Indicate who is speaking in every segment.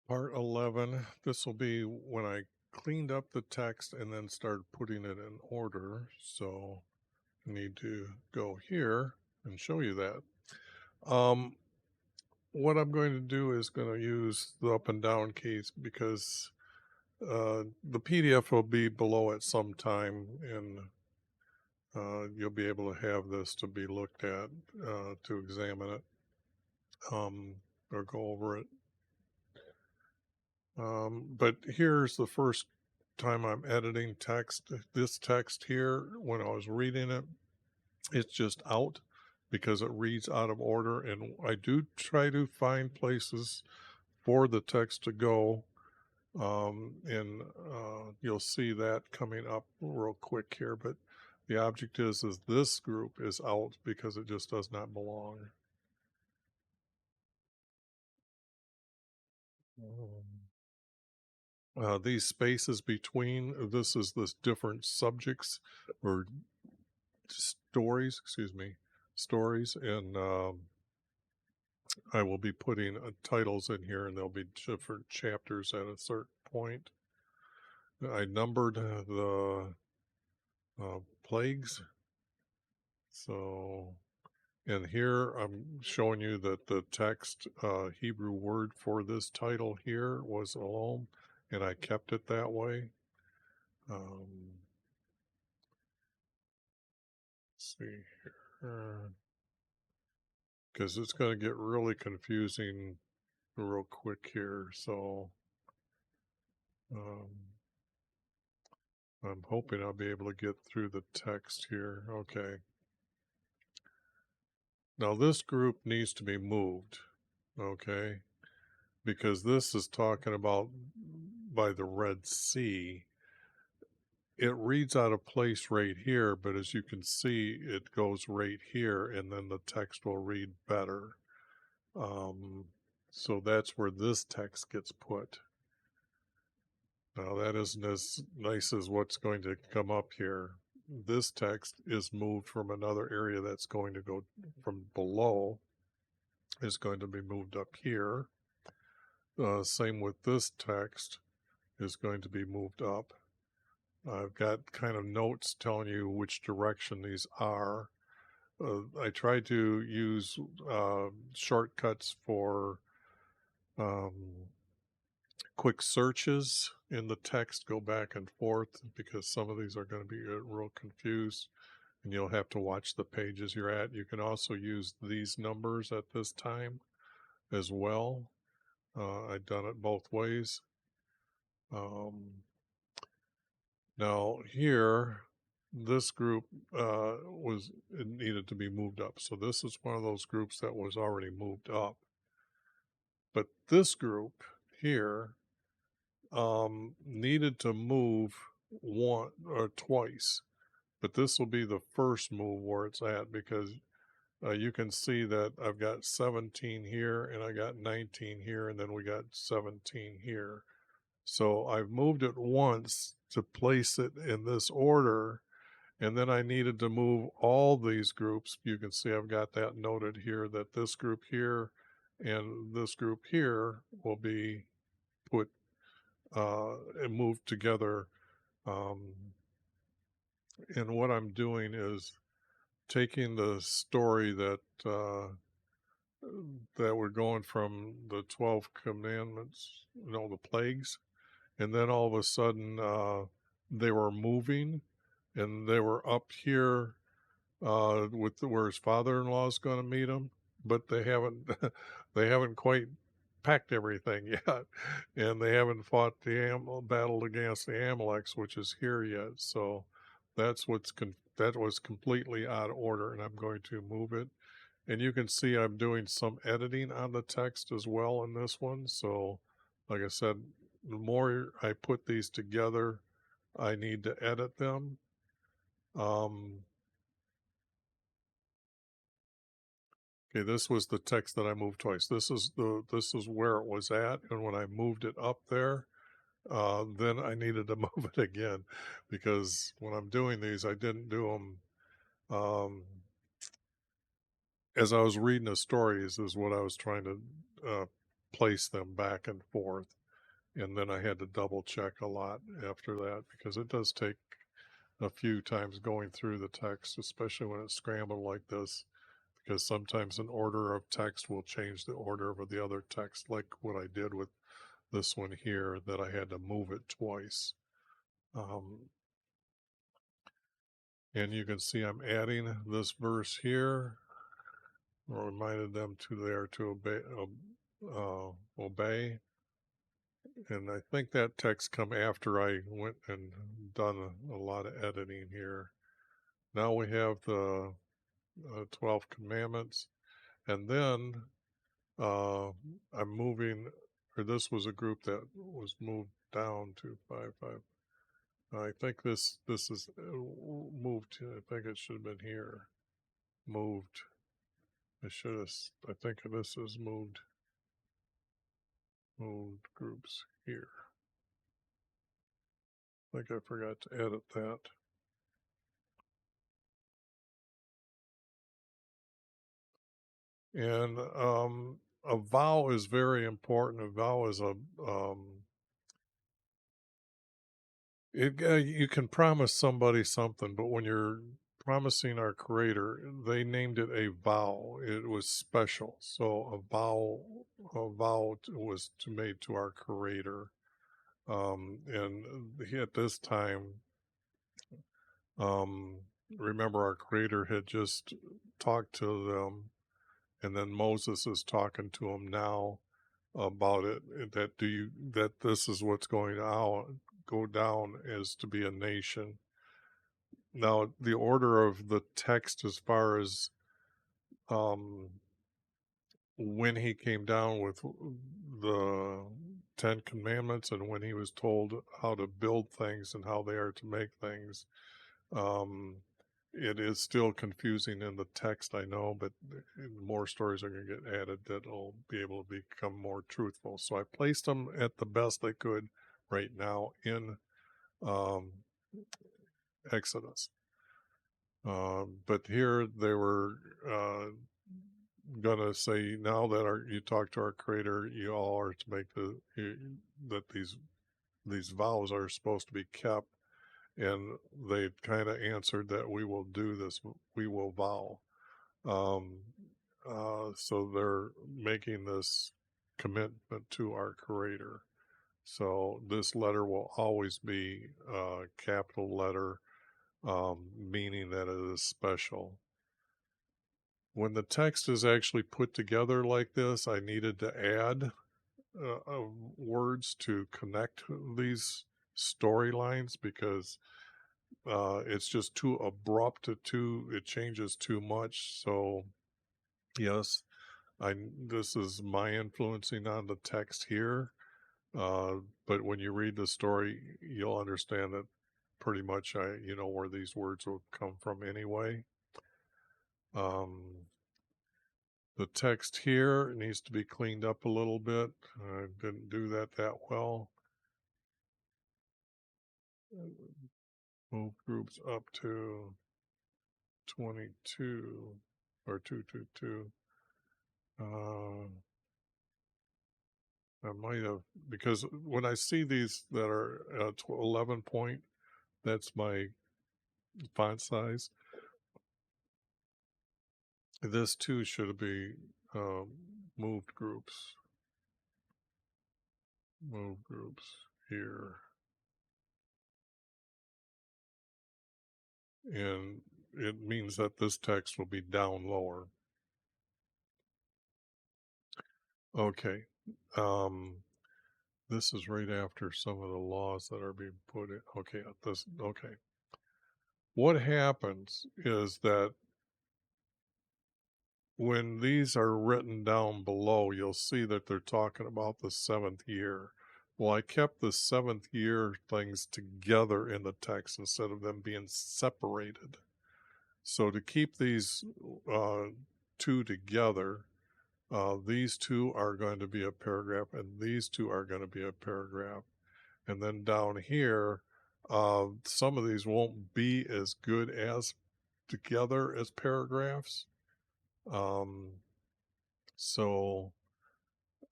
Speaker 1: Part 11. This will be when I cleaned up the text and then started putting it in order. So I need to go here and show you that. Um, what I'm going to do is going to use the up and down keys because the PDF will be below at some time and you'll be able to have this to be looked at to examine it or go over it. But here's the first time I'm editing text. This text here, when I was reading it, it's just out because it reads out of order. And I do try to find places for the text to go. And you'll see that coming up real quick here. But the object is this group is out because it just does not belong. These spaces between, this is this different subjects or stories, stories, and I will be putting titles in here, and there'll be different chapters at a certain point. I numbered the plagues, so, and here I'm showing you that the text Hebrew word for this title here was Olam, and I kept it that way. Let's see here. Because it's going to get really confusing real quick here. So um, I'm hoping I'll be able to get through the text here. Okay. Now this group needs to be moved. Okay. Because this is talking about by the Red Sea. It reads out of place right here, but as you can see, it goes right here, and then the text will read better. So that's where this text gets put. Now that isn't as nice as what's going to come up here. This text is moved from another area that's going to go from below, is going to be moved up here. Same with this text is going to be moved up. I've got kind of notes telling you which direction these are. I try to use shortcuts for um, quick searches in the text, go back and forth because some of these are going to be real confused and you'll have to watch the pages you're at. You can also use these numbers at this time as well. I've done it both ways. Now here, this group it needed to be moved up. So this is one of those groups that was already moved up. But this group here needed to move one or twice, but this will be the first move where it's at because you can see that I've got 17 here and I got 19 here and then we got 17 here. So I've moved it once to place it in this order, and then I needed to move all these groups. You can see I've got that noted here that this group here and this group here will be put and moved together. Um, and what I'm doing is taking the story that we're going from the 12 commandments, the plagues, and then all of a sudden they were moving, and they were up here with where his father-in-law is going to meet him, but they haven't they haven't quite packed everything yet, and they haven't fought the battle against the Amaleks, which is here yet. So that's that was completely out of order, and I'm going to move it. And you can see I'm doing some editing on the text as well in this one. So, like I said, the more I put these together, I need to edit them. Okay, this was the text that I moved twice. This is where it was at, and when I moved it up there, then I needed to move it again because when I'm doing these, I didn't do them as I was reading the stories. Is what I was trying to place them back and forth. And then I had to double check a lot after that, because it does take a few times going through the text, especially when it's scrambled like this, because sometimes an order of text will change the order of the other text, like what I did with this one here, that I had to move it twice. And you can see I'm adding this verse here. I reminded them to there to obey. And I think that text come after I went and done a lot of editing here. Now we have the 12 commandments, and then I'm moving, or this was a group that was moved down to 5. I think this is moved. I think it should have been here. Moved. I think this is moved groups here. I think I forgot to edit that. And a vow is very important. A vow is you can promise somebody something, but when you're promising our Creator, they named it a vow. It was special. So a vow was made to our Creator. And at this time, remember, our Creator had just talked to them, and then Moses is talking to him now about it. That this is what's going to go down, is to be a nation. Now, the order of the text, as far as when he came down with the 10 Commandments, and when he was told how to build things and how they are to make things, it is still confusing in the text, I know, but more stories are going to get added that will be able to become more truthful. So I placed them at the best I could right now in Exodus. But here they were going to say, now that you talk to our Creator, you all are to make that these vows are supposed to be kept. And they kind of answered that we will do this, we will vow. So they're making this commitment to our Creator. So this letter will always be a capital letter, meaning that it is special. When the text is actually put together like this, I needed to add words to connect these storylines, because it's just too abrupt, it changes too much. So yes, this is my influencing on the text here, but when you read the story, you'll understand that pretty much where these words will come from anyway. The text here needs to be cleaned up a little bit. I didn't do that well. Move groups up to 22 or 222. I might have, because when I see these that are 11 point, that's my font size. This too should be moved groups. Move groups here. And it means that this text will be down lower. Okay. This is right after some of the laws that are being put in. Okay, okay. What happens is that when these are written down below, you'll see that they're talking about the 7th year. Well, I kept the 7th year things together in the text instead of them being separated. So to keep these two together, these two are going to be a paragraph, and these two are going to be a paragraph. And then down here, some of these won't be as good as together as paragraphs. So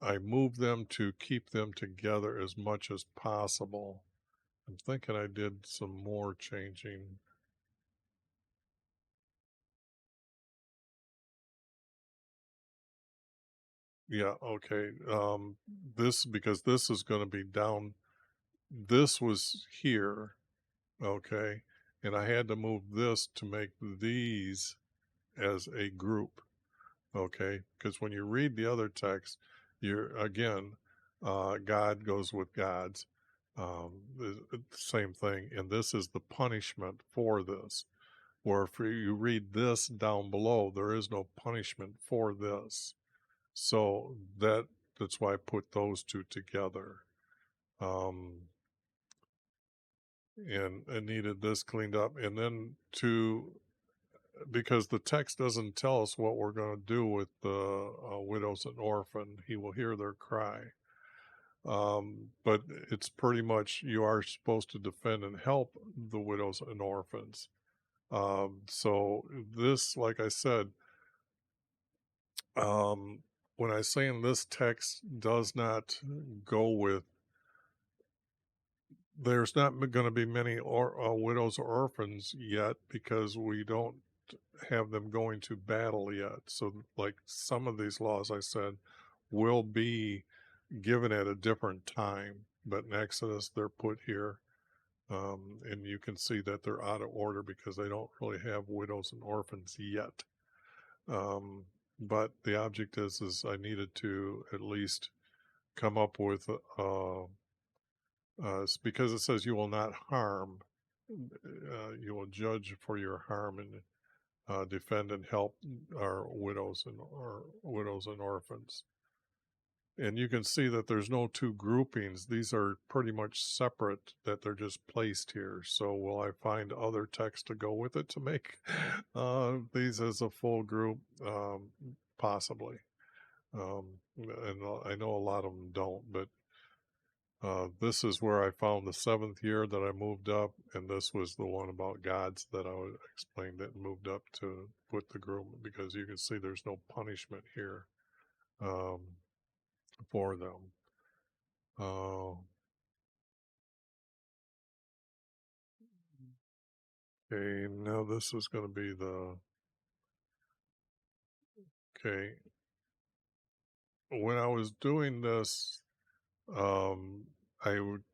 Speaker 1: I moved them to keep them together as much as possible. I'm thinking I did some more changing. Yeah, okay. Because this is going to be down. This was here, okay, and I had to move this to make these as a group, okay, because when you read the other text, you're again, God goes with God's, same thing, and this is the punishment for this. Where if you read this down below, there is no punishment for this. So that's why I put those two together. Um, and I needed this cleaned up. And then because the text doesn't tell us what we're going to do with the widows and orphan, he will hear their cry. But it's pretty much you are supposed to defend and help the widows and orphans. So this, like I said, when I say in this text does not go with, there's not going to be many widows or orphans yet because we don't have them going to battle yet. So, like some of these laws I said will be given at a different time, but in Exodus they're put here. And you can see that they're out of order because they don't really have widows and orphans yet. But the object is I needed to at least come up with because it says you will not harm, you will judge for your harm and defend and help our widows and orphans. And you can see that there's no two groupings. These are pretty much separate, that they're just placed here. So will I find other text to go with it to make these as a full group? Possibly. And I know a lot of them don't, but this is where I found the 7th year that I moved up, and this was the one about gods that I explained that moved up to put the group, because you can see there's no punishment here um, for them. Okay, now this is going to be okay. When I was doing this, um,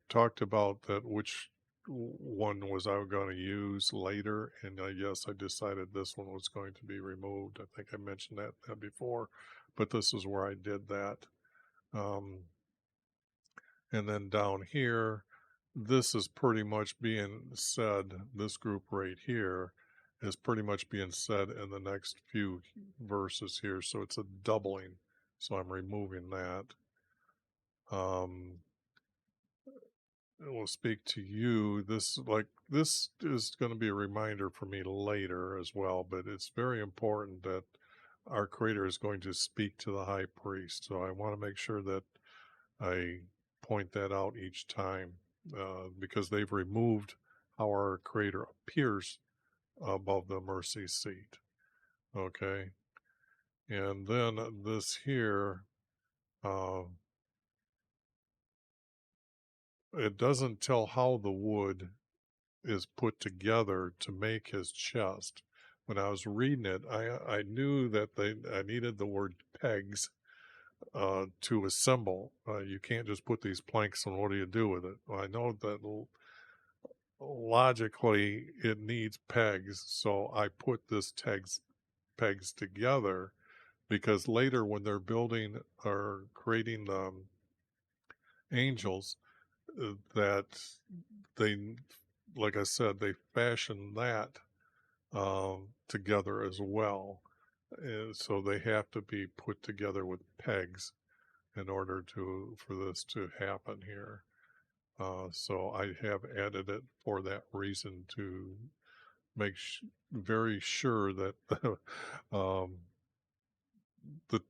Speaker 1: talked about that which one was I going to use later, and I guess I decided this one was going to be removed. I think I mentioned that before, but this is where I did that. Um, and then down here, this is pretty much being said, this group right here is pretty much being said in the next few verses here, so it's a doubling. So I'm removing that. Will speak to you. This is going to be a reminder for me later as well, but it's very important that our Creator is going to speak to the high priest. So I want to make sure that I point that out each time because they've removed how our Creator appears above the mercy seat. Okay, and then this here. Uh, it doesn't tell how the wood is put together to make his chest. When I was reading it, I knew that I needed the word pegs to assemble. You can't just put these planks and what do you do with it? Well, I know that logically it needs pegs, so I put this pegs together because later when they're building or creating the angels, that they, like I said, they fashion that together as well. And so they have to be put together with pegs in order for this to happen here. So I have added it for that reason to make very sure that um, the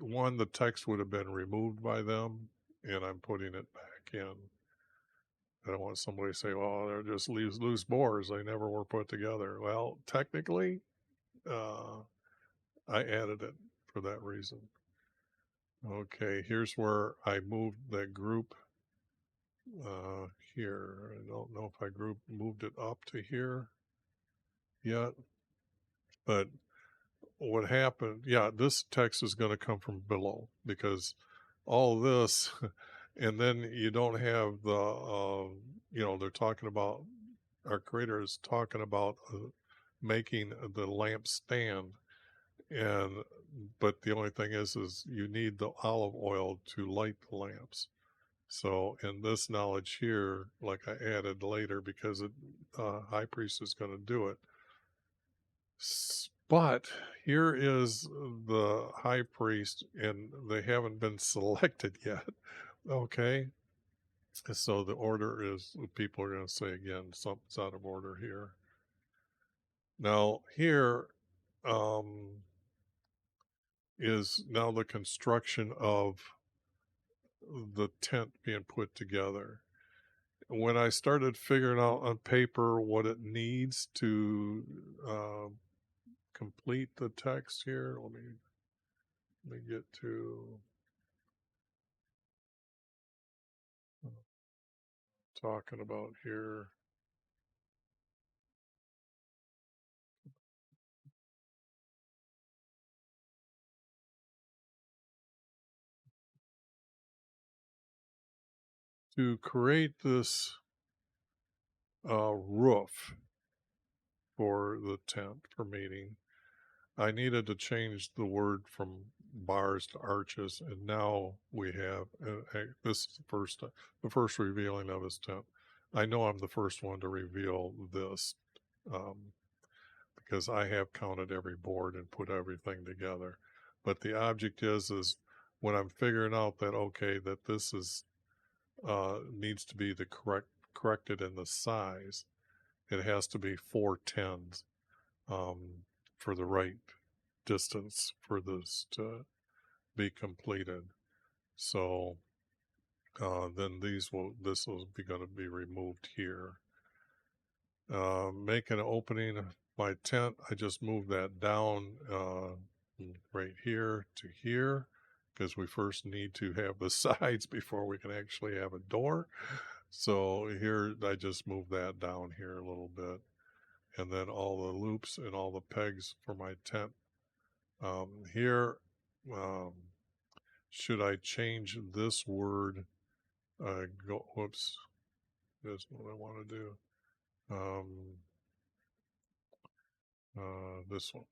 Speaker 1: the text would have been removed by them, and I'm putting it back in. I don't want somebody to say, "Well, they're just loose bores. They never were put together." Well, technically, I added it for that reason. Okay, here's where I moved that group here. I don't know if I moved it up to here yet, but what happened, yeah, this text is going to come from below because all this, and then you don't have the, they're talking about, our creator is talking about making the lamp stand. And, but the only thing is you need the olive oil to light the lamps. So in this knowledge here, like I added later because high priest is going to do it. But here is the high priest, and they haven't been selected yet. Okay. So the order is, people are going to say again, something's out of order here. Now, here is now the construction of the tent being put together. When I started figuring out on paper what it needs to complete the text here, let me get to talking about here. To create this roof for the tent for meeting, I needed to change the word from bars to arches, and now we have this is the first revealing of his tent. I know I'm the first one to reveal this because I have counted every board and put everything together. But the object is when I'm figuring out that okay, that this is needs to be the corrected in the size, it has to be 4/10 for the right distance for this to be completed. So then this will be going to be removed here. Make an opening my tent. I just moved that down right here to here because we first need to have the sides before we can actually have a door. So here I just moved that down here a little bit, and then all the loops and all the pegs for my tent here. Should I change this word? Whoops, that's what I want to do. This one.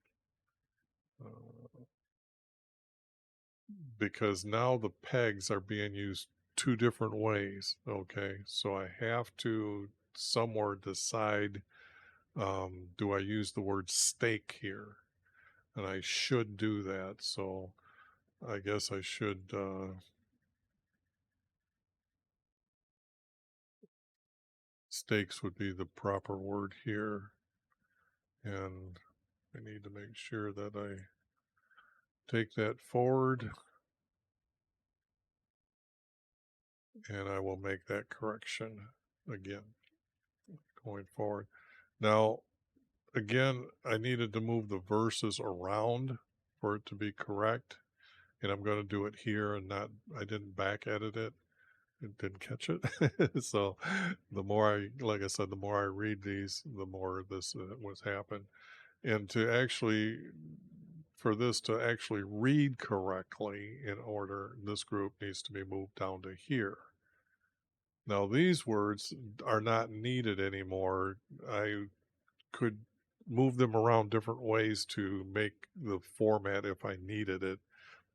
Speaker 1: Because now the pegs are being used two different ways. Okay, so I have to somewhere decide, do I use the word stake here? And I should do that. So I guess I should stakes would be the proper word here. And I need to make sure that I take that forward, and I will make that correction again going forward. Now, again, I needed to move the verses around for it to be correct, and I'm going to do it here and not, I didn't back edit it. It didn't catch it. So the more like I said, the more I read these, the more this was happen. And to actually, for this to actually read correctly in order, this group needs to be moved down to here. Now these words are not needed anymore. I could move them around different ways to make the format if I needed it,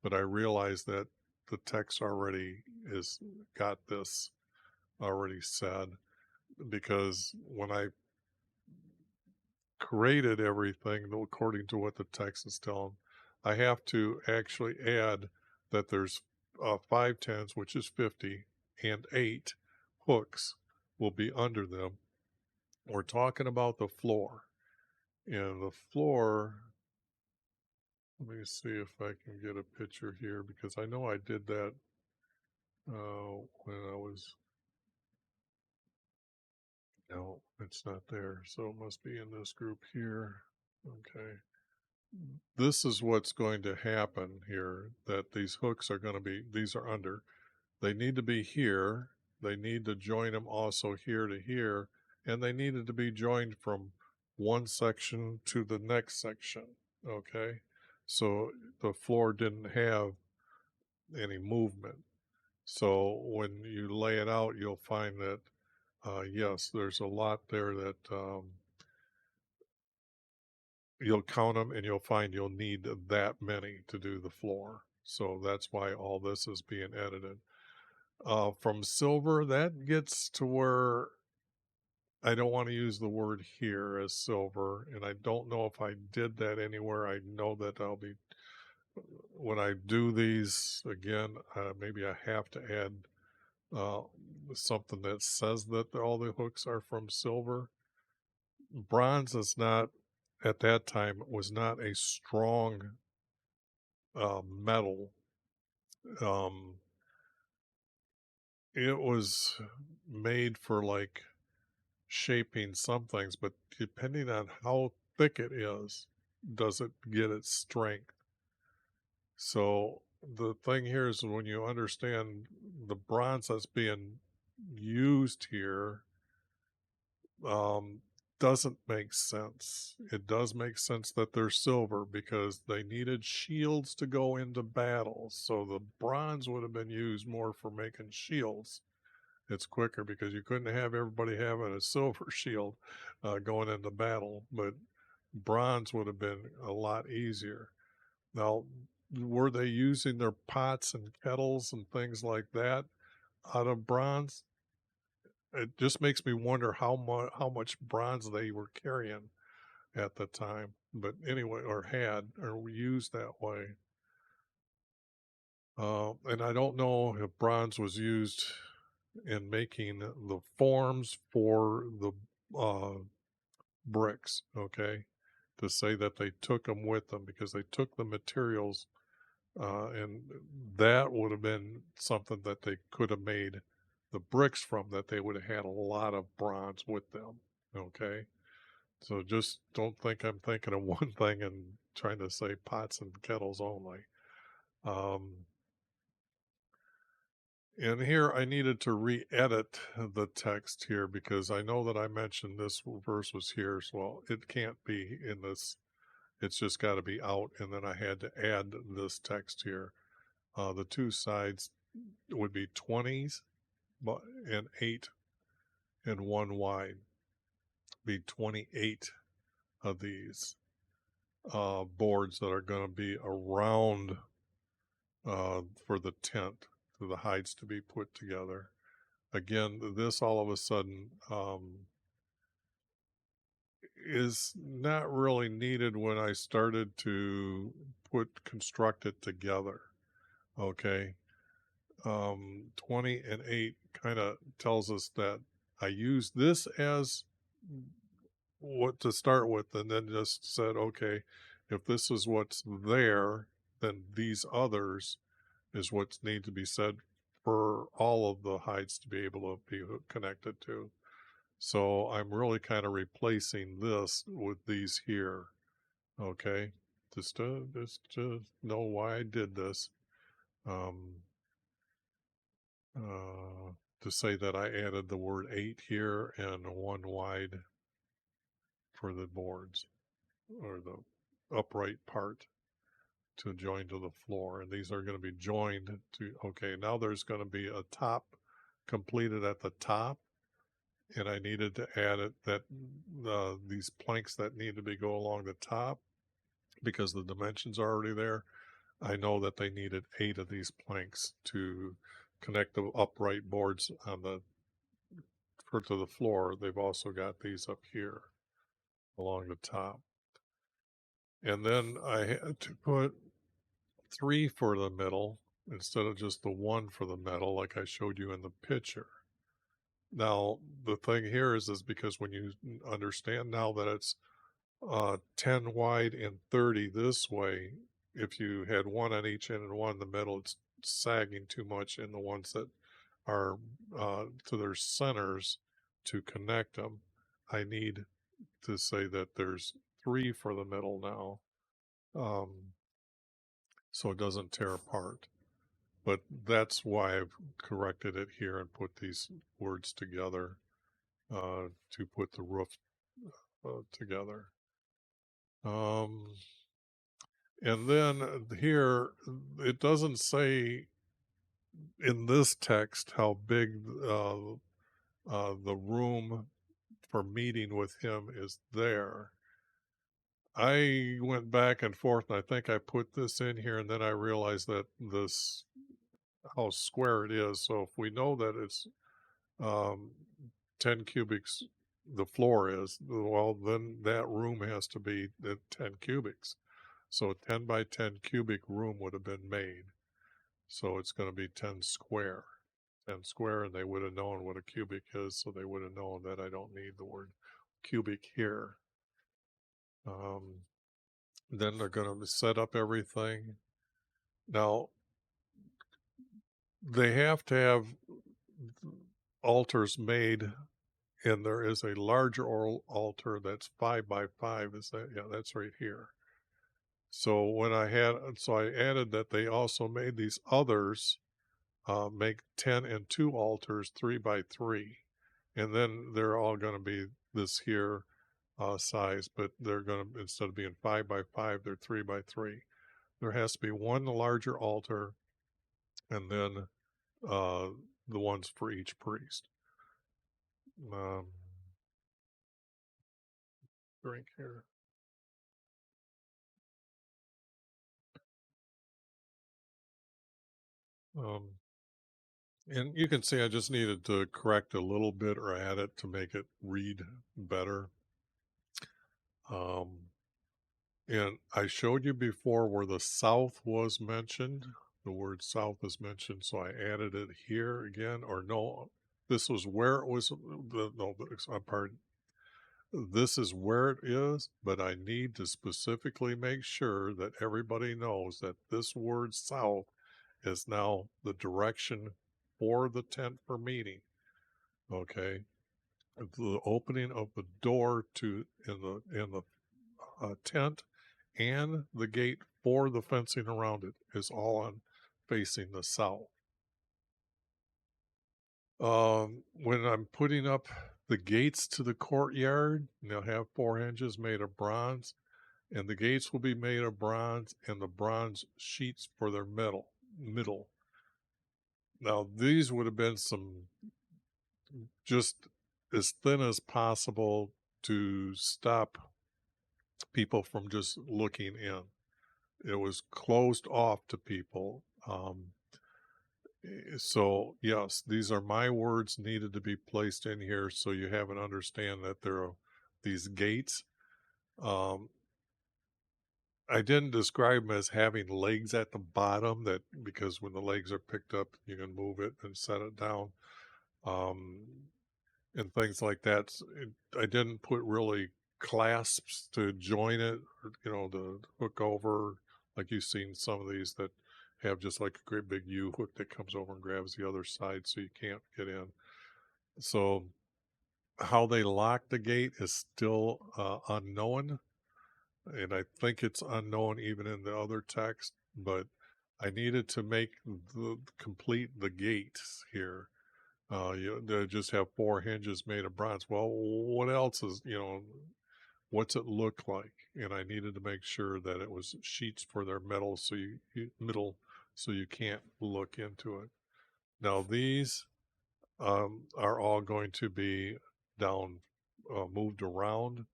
Speaker 1: but I realized that the text already is got this already said, because when I created everything according to what the text is telling, I have to actually add that there's 5/10, which is 50, and 8 hooks will be under them. We're talking about the floor. And the floor, let me see if I can get a picture here because I know I did that when I was, no, it's not there. So it must be in this group here. Okay. this is what's going to happen here, that these hooks are going to be, these are under, they need to be here, they need to join them also here to here, and they needed to be joined from one section to the next section, okay? So the floor didn't have any movement. So when you lay it out, you'll find that, yes, there's a lot there that you'll count them and you'll find you'll need that many to do the floor. So that's why all this is being edited. From silver, that gets to where I don't want to use the word here as silver, and I don't know if I did that anywhere. I know that I'll be, when I do these again, maybe I have to add uh, something that says that all the hooks are from silver. Bronze is not, at that time, was not a strong metal. Um, it was made for like shaping some things, but depending on how thick it is, does it get its strength. So the thing here is when you understand the bronze that's being used here, um, doesn't make sense. It does make sense that they're silver because they needed shields to go into battle. So the bronze would have been used more for making shields. It's quicker because you couldn't have everybody having a silver shield going into battle, but bronze would have been a lot easier. Now, were they using their pots and kettles and things like that out of bronze? It just makes me wonder how much bronze they were carrying at the time. But anyway, or had or used that way. And I don't know if bronze was used in making the forms for the uh, bricks. Okay, to say that they took them with them because they took the materials, and that would have been something that they could have made the bricks from. That they would have had a lot of bronze with them. Okay. So just don't think I'm thinking of one thing and trying to say pots and kettles only. Um, and here I needed to re-edit the text here because I know that I mentioned this verse was here. So well, it can't be in this. It's just got to be out. And then I had to add this text here. The two sides would be 20s and 8 and 1 wide. Be 28 of these boards that are going to be around for the tent, for the hides to be put together. Again, this all of a sudden is not really needed when I started to construct it together. Okay. 20 and 8 kind of tells us that I use this as what to start with, and then just said, okay, if this is what's there, then these others is what's need to be said for all of the hides to be able to be connected to. So I'm really kind of replacing this with these here. Okay, just to know why I did this. Um, to say that I added the word 8 here and 1 wide for the boards or the upright part to join to the floor. And these are going to be joined to, okay, now there's going to be a top completed at the top. And I needed to add it that these planks that need to be go along the top because the dimensions are already there. I know that they needed 8 of these planks to connect the upright boards on the to the floor. They've also got these up here along the top. And then I had to put 3 for the middle instead of just the 1 for the metal like I showed you in the picture. Now, the thing here is because when you understand now that it's 10 wide and 30 this way, if you had 1 on each end and 1 in the middle, it's sagging too much in the ones that are to their centers to connect them. I need to say that there's 3 for the middle now so it doesn't tear apart. But that's why I've corrected it here and put these words together to put the roof together. And then here, it doesn't say in this text how big the room for meeting with him is there. I went back and forth, and I think I put this in here, and then I realized that this how square it is. So if we know that it's um, 10 cubics, the floor is, well, then that room has to be at 10 cubics. So a 10 by 10 cubic room would have been made. So it's going to be 10 square. 10 square, and they would have known what a cubic is, so they would have known that I don't need the word cubic here. Then they're going to set up everything. Now, they have to have altars made, and there is a larger altar that's 5 by 5. Is that? Yeah, that's right here. So when I added that they also made these others make 10 and 2 altars 3 by 3, and then they're all going to be this here size, but they're going to, instead of being 5 by 5, they're 3 by 3. There has to be one larger altar, and then the ones for each priest. Drink here. And you can see I just needed to correct a little bit or add it to make it read better. And I showed you before where the south was mentioned. The word south is mentioned, so I added it here again. Or no, this was where it was. Pardon. This is where it is, but I need to specifically make sure that everybody knows that this word south is now the direction for the tent for meeting. Okay, the opening of the door to in the tent and the gate for the fencing around it is all on facing the south. When I'm putting up the gates to the courtyard, they'll have 4 hinges made of bronze, and the gates will be made of bronze, and the bronze sheets for their middle. Now, these would have been some just as thin as possible to stop people from just looking in. It was closed off to people. So yes, these are my words needed to be placed in here so you have an understand that there are these gates. I didn't describe them as having legs at the bottom, that because when the legs are picked up, you can move it and set it down, and things like that. I didn't put really clasps to join it, or, to hook over, like you've seen some of these that have just like a great big U hook that comes over and grabs the other side so you can't get in. So how they lock the gate is still unknown, and I think it's unknown even in the other text, but I needed to make complete the gates here. They just have 4 hinges made of bronze. Well, what else is, what's it look like? And I needed to make sure that it was sheets for their metal, so you can't look into it. Now these are all going to be down, moved around.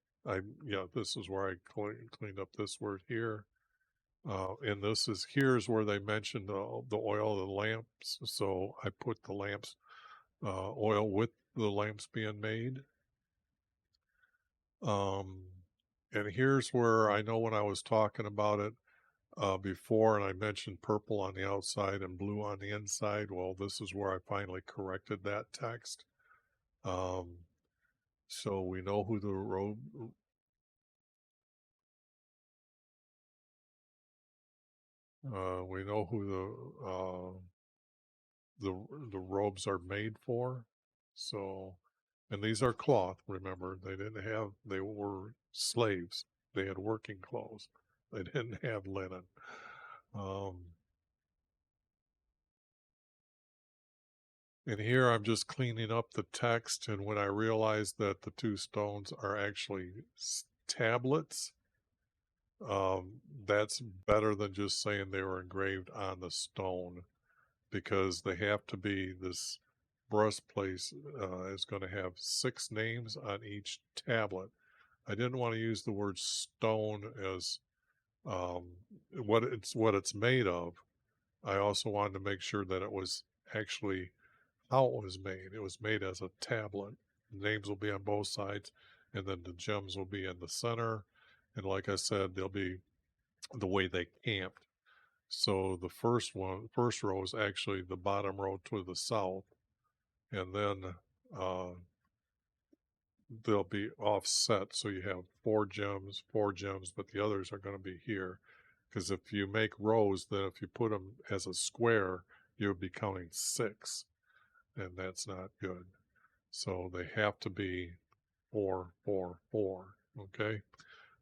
Speaker 1: This is where I cleaned up this word here. And here's where they mentioned the oil of the lamps. So I put the lamps, oil with the lamps being made. And here's where I know when I was talking about it before, and I mentioned purple on the outside and blue on the inside. Well, this is where I finally corrected that text. So we know who the robe. We know who the robes are made for. So, and these are cloth. Remember, they were slaves. They had working clothes. They didn't have linen. And here I'm just cleaning up the text, and when I realized that the two stones are actually tablets, that's better than just saying they were engraved on the stone, because they have to be, this breastplate is going to have 6 names on each tablet. I didn't want to use the word stone as um, what it's made of. I also wanted to make sure that it was actually how it was made. It was made as a tablet. The names will be on both sides, and then the gems will be in the center. And like I said, they'll be the way they camped. So the first row is actually the bottom row to the south, and then uh, they'll be offset. So you have 4 gems, but the others are going to be here. Because if you make rows, then if you put them as a square, you'll be counting 6, and that's not good. So they have to be 4, 4, 4. Okay,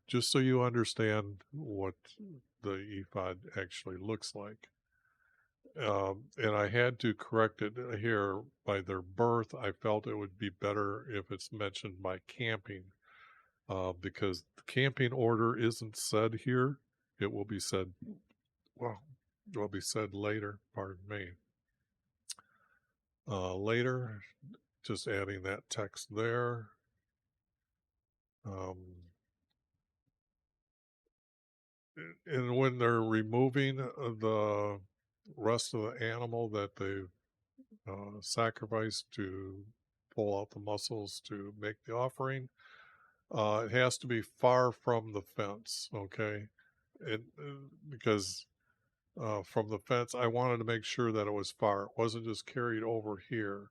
Speaker 1: just so you understand what the ephod actually looks like. And I had to correct it here by their birth. I felt it would be better if it's mentioned by camping, because the camping order isn't said here. It will be said, well, it will be said later, pardon me. Later, just adding that text there. And when they're removing the rest of the animal that they've sacrificed to pull out the muscles to make the offering, it has to be far from the fence, okay? Because from the fence, I wanted to make sure that it was far. It wasn't just carried over here.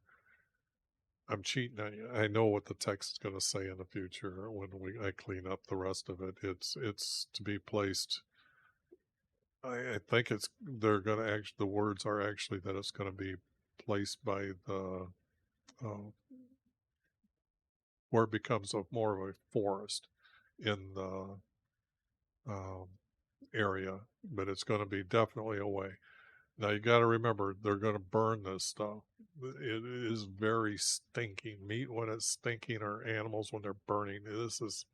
Speaker 1: I'm cheating on you. I know what the text is going to say in the future when I clean up the rest of it. It's to be placed. I think they're going to actually, the words are actually that it's going to be placed by the where it becomes more of a forest in the um, area, but it's going to be definitely away. Now you got to remember, they're going to burn this stuff. It is very stinking. Meat when it's stinking, or animals when they're burning. This is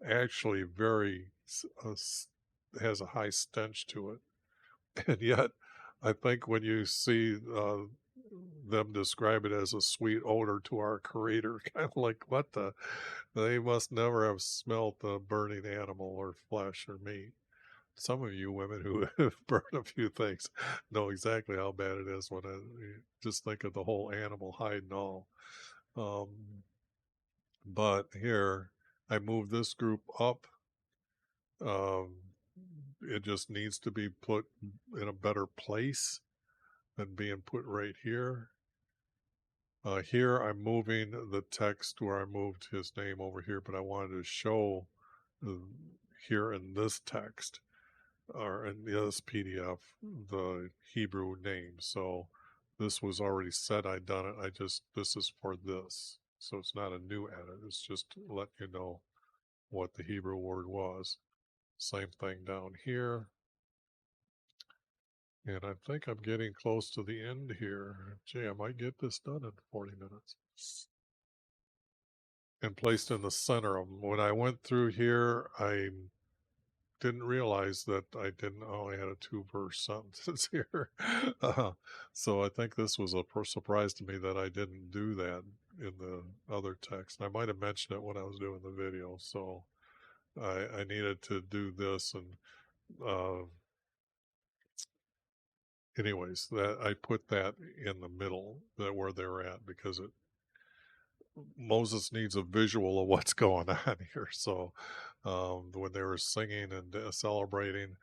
Speaker 1: actually very has a high stench to it. And yet, I think when you see them describe it as a sweet odor to our Creator, kind of like, what the? They must never have smelt the burning animal or flesh or meat. Some of you women who have burned a few things know exactly how bad it is when you just think of the whole animal hide and all. Um, but here, I move this group up. Um, it just needs to be put in a better place than being put right here. Here I'm moving the text where I moved his name over here, but I wanted to show here in this text, or in this PDF, the Hebrew name. So this was already said, I'd done it. This is for this. So it's not a new edit. It's just to let you know what the Hebrew word was. Same thing down here. And I think I'm getting close to the end here. Gee, I might get this done in 40 minutes. And placed in the center of them. When I went through here, I didn't realize that I didn't only had a 2-verse sentence here. So I think this was a surprise to me that I didn't do that in the other text. I might have mentioned it when I was doing the video. So I needed to do this, and anyways, that I put that in the middle, that where they're at, because Moses needs a visual of what's going on here. So when they were singing and celebrating,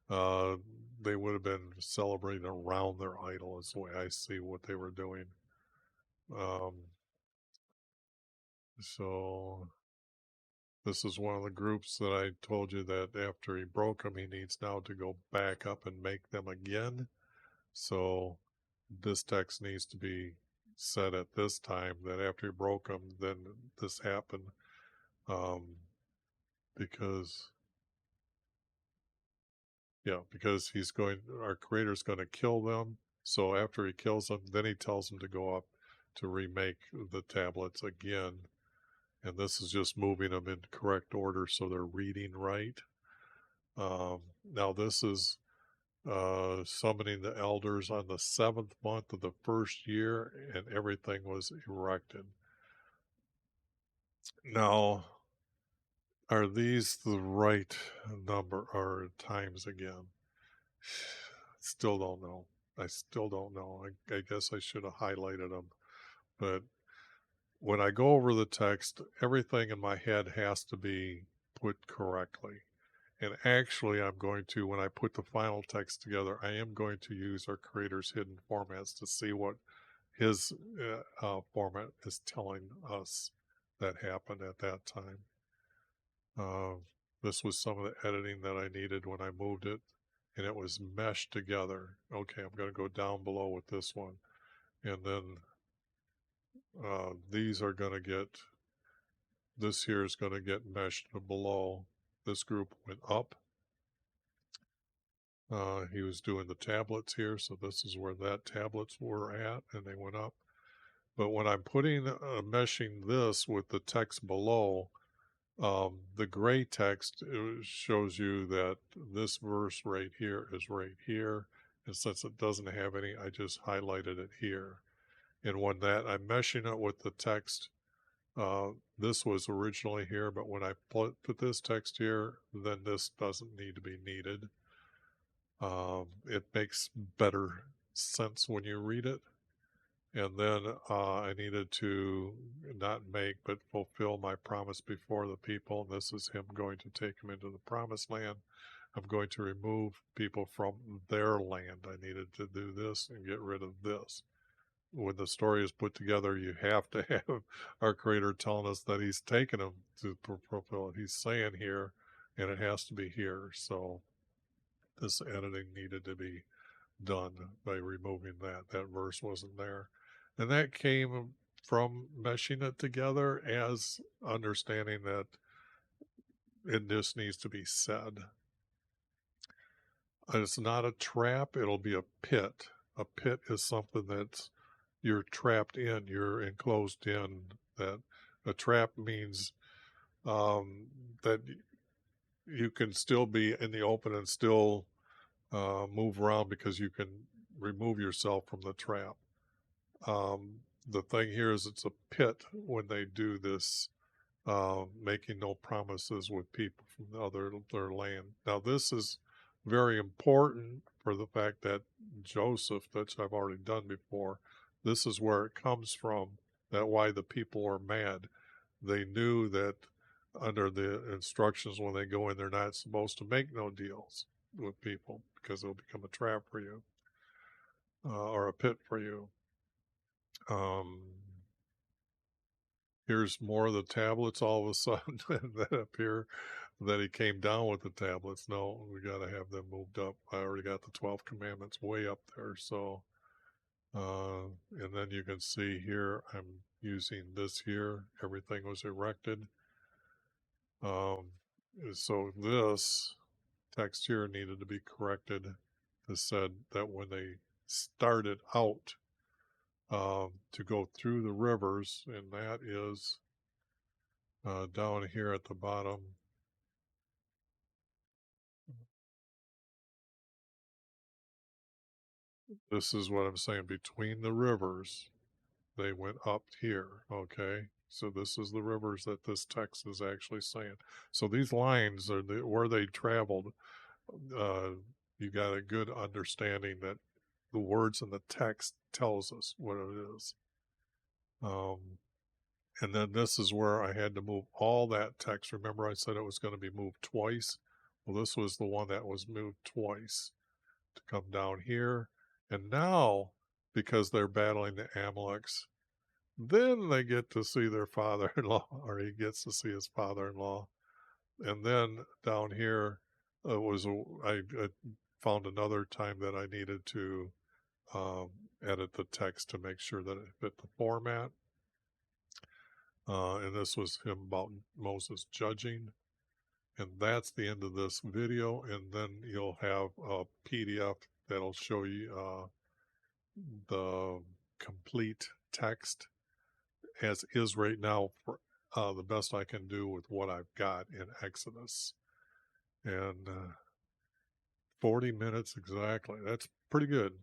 Speaker 1: uh, they would have been celebrating around their idol, is the way I see what they were doing. Um, so this is one of the groups that I told you that after he broke them, he needs now to go back up and make them again. So this text needs to be said at this time, that after he broke them, then this happened, because Yeah, because our creator's going to kill them. So after he kills them, then he tells them to go up to remake the tablets again. And this is just moving them in correct order so they're reading right. Now this is summoning the elders on the 7th month of the first year, and everything was erected. Now, are these the right number or times again? Still don't know. I still don't know. I guess I should have highlighted them. But when I go over the text, everything in my head has to be put correctly. And actually, I'm going to, when I put the final text together, I am going to use our creator's hidden formats to see what his format is telling us that happened at that time. This was some of the editing that I needed when I moved it, and it was meshed together. Okay, I'm going to go down below with this one, and then these are going to get, this here is going to get meshed below. This group went up. He was doing the tablets here, so this is where that tablets were at, and they went up. But when I'm putting, meshing this with the text below, the gray text shows you that this verse right here is right here. And since it doesn't have any, I just highlighted it here. And when I'm meshing it with the text, this was originally here, but when I put this text here, then this doesn't need to be needed. It makes better sense when you read it. And then I needed to not make, but fulfill my promise before the people. And this is him going to take them into the promised land. I'm going to remove people from their land. I needed to do this and get rid of this. When the story is put together, you have to have our creator telling us that he's taken them to fulfill it. He's saying here, and it has to be here. So this editing needed to be done by removing that. That verse wasn't there. And that came from meshing it together as understanding that it just needs to be said. It's not a trap, it'll be a pit. A pit is something that's you're trapped in, you're enclosed in. That a trap means that you can still be in the open and still move around because you can remove yourself from the trap. The thing here is it's a pit when they do this, making no promises with people from their land. Now, this is very important for the fact that Joseph, that I've already done before, this is where it comes from, that why the people are mad. They knew that under the instructions when they go in, they're not supposed to make no deals with people because it'll become a trap for you, or a pit for you. Here's more of the tablets all of a sudden, and then appear that he came down with the tablets. No, we got to have them moved up. I already got the 12 commandments way up there. So, and then you can see here, I'm using this here. Everything was erected. So this text here needed to be corrected. This said that when they started out, to go through the rivers, and that is down here at the bottom. This is what I'm saying, between the rivers, they went up here, okay? So this is the rivers that this text is actually saying. So these lines are where they traveled. You got a good understanding that the words in the text tells us what it is. And then this is where I had to move all that text. Remember I said it was going to be moved twice? Well, this was the one that was moved twice to come down here. And now, because they're battling the Amaleks, then they get to see their father-in-law, or he gets to see his father-in-law. And then down here, I found another time that I needed to edit the text to make sure that it fit the format. And this was him about Moses judging. And that's the end of this video, and then you'll have a PDF that'll show you the complete text as is right now for the best I can do with what I've got in Exodus. And 40 minutes exactly. That's pretty good.